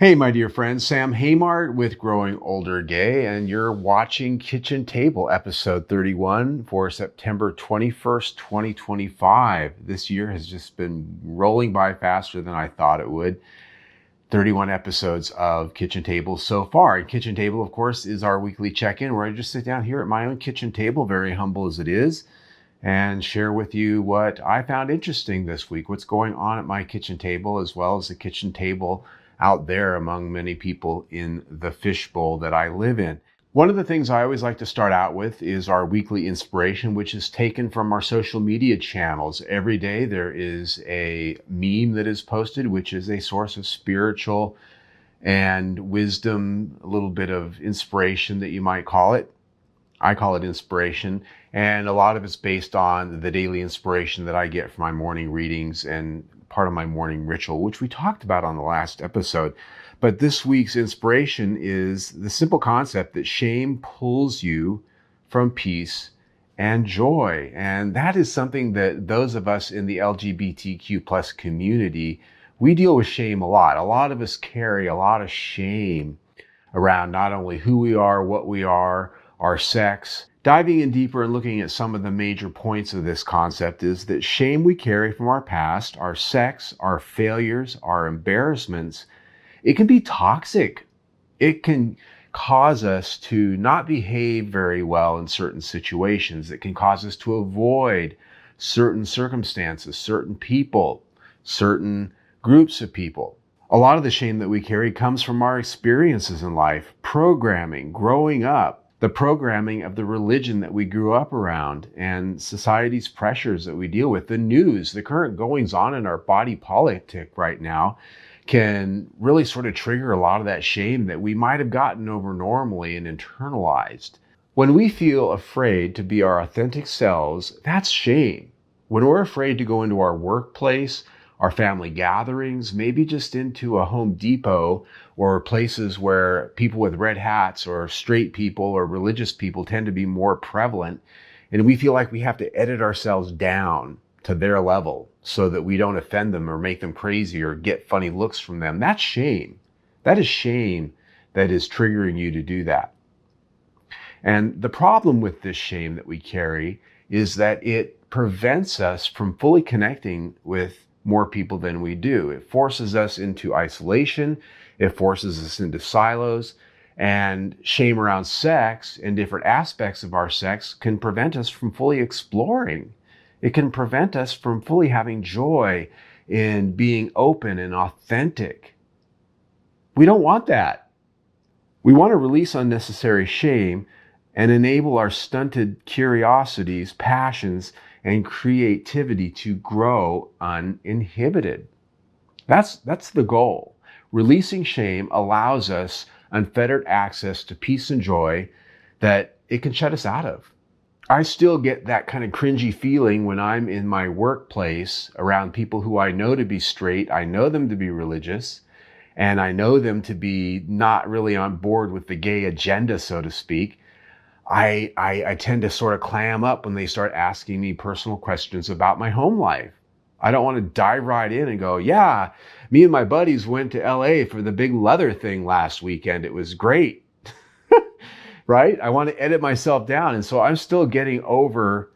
Hey, my dear friend, Sam Haymart with Growing Older Gay, and you're watching Kitchen Table episode 31 for September 21st, 2025. This year has just been rolling by faster than I thought it would. 31 episodes of Kitchen Table so far. And Kitchen Table, of course, is our weekly check-in where I just sit down here at my own kitchen table, very humble as it is, and share with you what I found interesting this week, what's going on at my kitchen table, as well as the kitchen table out there among many people in the fishbowl that I live in. One of the things I always like to start out with is our weekly inspiration, which is taken from our social media channels. Every day there is a meme that is posted, which is a source of spiritual and wisdom, a little bit of inspiration that you might call it. I call it inspiration, and a lot of it's based on the daily inspiration that I get from my morning readings and part of my morning ritual, which we talked about on the last episode. But this week's inspiration is the simple concept that shame pulls you from peace and joy. And that is something that those of us in the LGBTQ plus community, we deal with shame a lot. A lot of us carry a lot of shame around not only who we are, what we are, our sex. Diving in deeper and looking at some of the major points of this concept is that shame we carry from our past, our sex, our failures, our embarrassments, it can be toxic. It can cause us to not behave very well in certain situations. It can cause us to avoid certain circumstances, certain people, certain groups of people. A lot of the shame that we carry comes from our experiences in life, programming, growing up, the programming of the religion that we grew up around, and society's pressures that we deal with. The news, the current goings on in our body politic right now can really sort of trigger a lot of that shame that we might have gotten over normally and internalized. When we feel afraid to be our authentic selves, that's shame. When we're afraid to go into our workplace, our family gatherings, maybe just into a Home Depot or places where people with red hats or straight people or religious people tend to be more prevalent, and we feel like we have to edit ourselves down to their level so that we don't offend them or make them crazy or get funny looks from them. That's shame. That is shame that is triggering you to do that. And the problem with this shame that we carry is that it prevents us from fully connecting with more people than we do. It forces us into isolation. It forces us into silos. And shame around sex and different aspects of our sex can prevent us from fully exploring. It can prevent us from fully having joy in being open and authentic. We don't want that. We want to release unnecessary shame and enable our stunted curiosities, passions, and creativity to grow uninhibited. That's the goal. Releasing shame allows us unfettered access to peace and joy that it can shut us out of. I still get that kind of cringy feeling when I'm in my workplace around people who I know to be straight, I know them to be religious, and I know them to be not really on board with the gay agenda, so to speak. I tend to sort of clam up when they start asking me personal questions about my home life. I don't want to dive right in and go, yeah, me and my buddies went to LA for the big leather thing last weekend. It was great, right? I want to edit myself down. And so I'm still getting over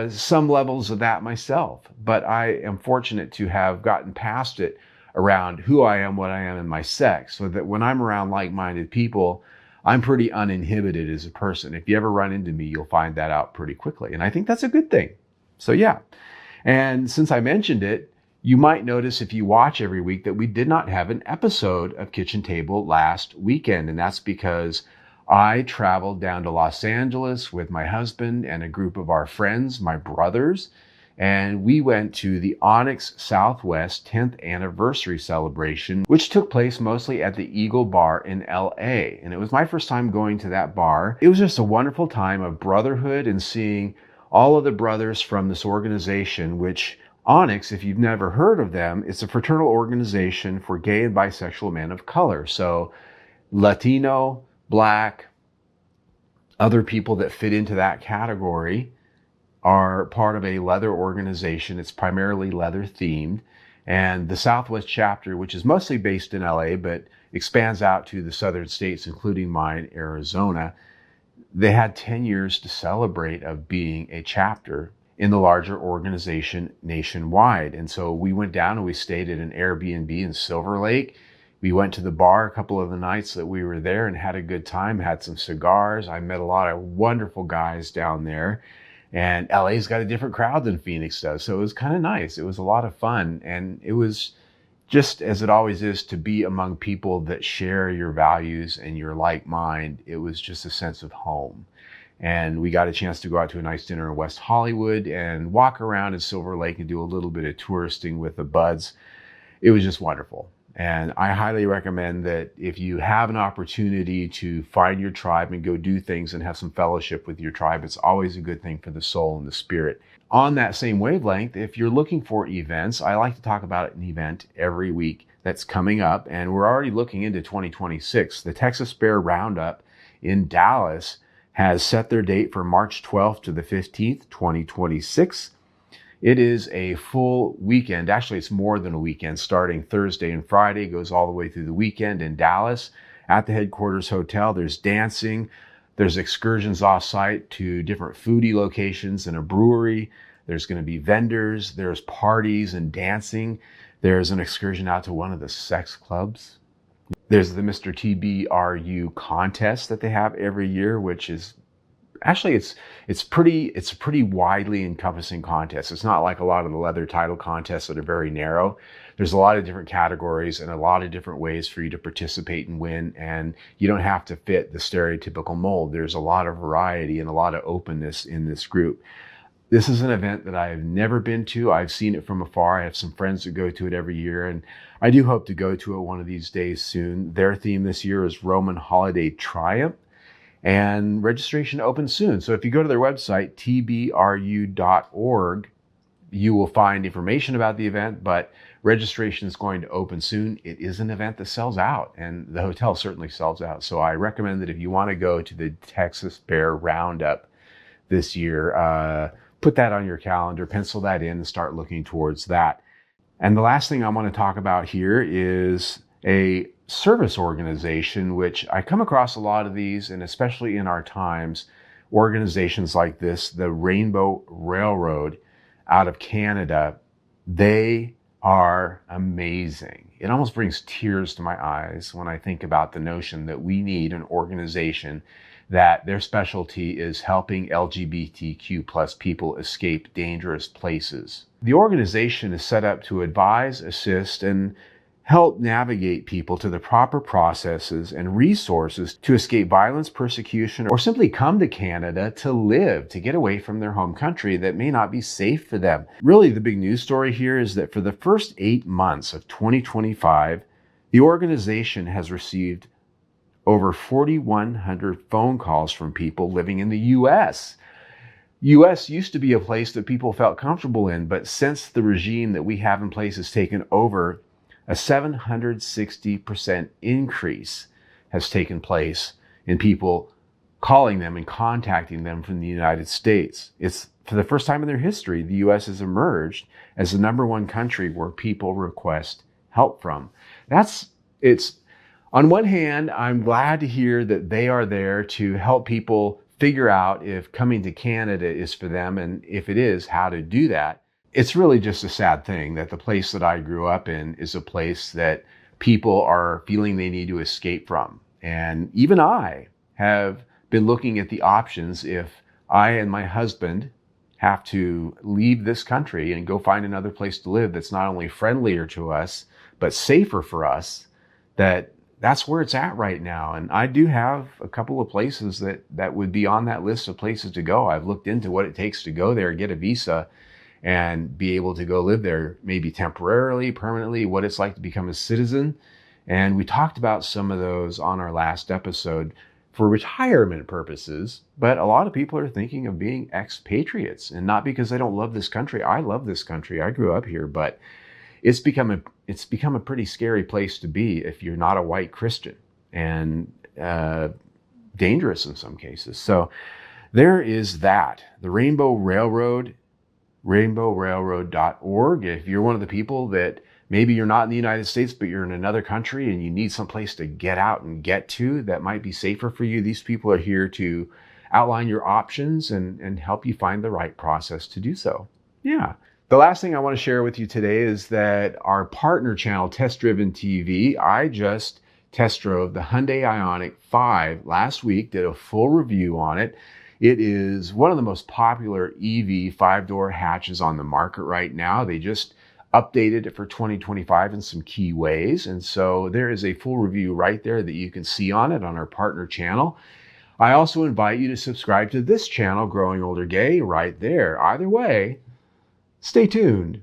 some levels of that myself. But I am fortunate to have gotten past it around who I am, what I am, and my sex, so that when I'm around like-minded people, I'm pretty uninhibited as a person. If you ever run into me, you'll find that out pretty quickly. And I think that's a good thing. So yeah. And since I mentioned it, you might notice if you watch every week that we did not have an episode of Kitchen Table last weekend. And that's because I traveled down to Los Angeles with my husband and a group of our friends, my brothers, and we went to the ONYX Southwest 10th anniversary celebration, which took place mostly at the Eagle Bar in LA. And it was my first time going to that bar. It was just a wonderful time of brotherhood and seeing all of the brothers from this organization, which ONYX, if you've never heard of them, it's a fraternal organization for gay and bisexual men of color. So Latino, Black, other people that fit into that category are part of a leather organization. It's primarily leather themed. And the Southwest chapter, which is mostly based in LA, but expands out to the southern states, including mine, Arizona, they had 10 years to celebrate of being a chapter in the larger organization nationwide. And so we went down and we stayed at an Airbnb in Silver Lake. We went to the bar a couple of the nights that we were there and had a good time, had some cigars. I met a lot of wonderful guys down there. And LA's got a different crowd than Phoenix does. So it was kind of nice. It was a lot of fun. And it was just as it always is to be among people that share your values and your like mind. It was just a sense of home. And we got a chance to go out to a nice dinner in West Hollywood and walk around in Silver Lake and do a little bit of touristing with the buds. It was just wonderful. And I highly recommend that if you have an opportunity to find your tribe and go do things and have some fellowship with your tribe, it's always a good thing for the soul and the spirit. On that same wavelength, if you're looking for events, I like to talk about an event every week that's coming up, and we're already looking into 2026. The Texas Bear Roundup in Dallas has set their date for March 12th to the 15th, 2026. It is a full weekend. Actually, it's more than a weekend, starting Thursday and Friday, goes all the way through the weekend in Dallas at the headquarters hotel. There's dancing. There's excursions off-site to different foodie locations and a brewery. There's going to be vendors. There's parties and dancing. There's an excursion out to one of the sex clubs. There's the Mr. TBRU contest that they have every year, which is actually it's a pretty widely encompassing contest. It's not like a lot of the leather title contests that are very narrow. There's a lot of different categories and a lot of different ways for you to participate and win, and you don't have to fit the stereotypical mold. There's a lot of variety and a lot of openness in this group. This is an event that I've never been to. I've seen it from afar. I have some friends that go to it every year, and I do hope to go to it one of these days soon. Their theme this year is Roman Holiday Triumph, and registration opens soon. So if you go to their website, tbru.org, you will find information about the event, but registration is going to open soon. It is an event that sells out, and the hotel certainly sells out. So I recommend that if you want to go to the Texas Bear Roundup this year, put that on your calendar, pencil that in, and start looking towards that. And the last thing I want to talk about here is a service organization, which I come across a lot of these, and especially in our times, organizations like this, the Rainbow Railroad out of Canada. They are amazing. It almost brings tears to my eyes when I think about the notion that we need an organization that their specialty is helping LGBTQ plus people escape dangerous places. The organization is set up to advise, assist, and help navigate people to the proper processes and resources to escape violence, persecution, or simply come to Canada to live, to get away from their home country that may not be safe for them. Really, the big news story here is that for the first 8 months of 2025, the organization has received over 4,100 phone calls from people living in the U.S. U.S. used to be a place that people felt comfortable in, but since the regime that we have in place has taken over, a 760% increase has taken place in people calling them and contacting them from the United States. It's for the first time in their history, the U.S. has emerged as the #1 country where people request help from. It's on one hand, I'm glad to hear that they are there to help people figure out if coming to Canada is for them, and if it is, how to do that. It's really just a sad thing that the place that I grew up in is a place that people are feeling they need to escape from. And even I have been looking at the options if I and my husband have to leave this country and go find another place to live that's not only friendlier to us, but safer for us, that's where it's at right now. And I do have a couple of places that would be on that list of places to go. I've looked into what it takes to go there, get a visa, and be able to go live there, maybe temporarily, permanently, what it's like to become a citizen. And we talked about some of those on our last episode for retirement purposes, but a lot of people are thinking of being expatriates, and not because they don't love this country. I love this country. I grew up here, but it's become a pretty scary place to be if you're not a white Christian, and dangerous in some cases. So there is that. The Rainbow Railroad, rainbowrailroad.org. If you're one of the people that Maybe you're not in the United States, but you're in another country and you need someplace to get out and get to that might be safer for you. These people are here to outline your options and help you find the right process to do so. Yeah. The last thing I want to share with you today is that our partner channel, Test Driven TV, I just test drove the Hyundai Ioniq 5 last week, did a full review on it. It is one of the most popular EV 5-door hatches on the market right now. They just updated it for 2025 in some key ways. And so there is a full review right there that you can see on it on our partner channel. I also invite you to subscribe to this channel, Growing Older Gay, right there. Either way, stay tuned.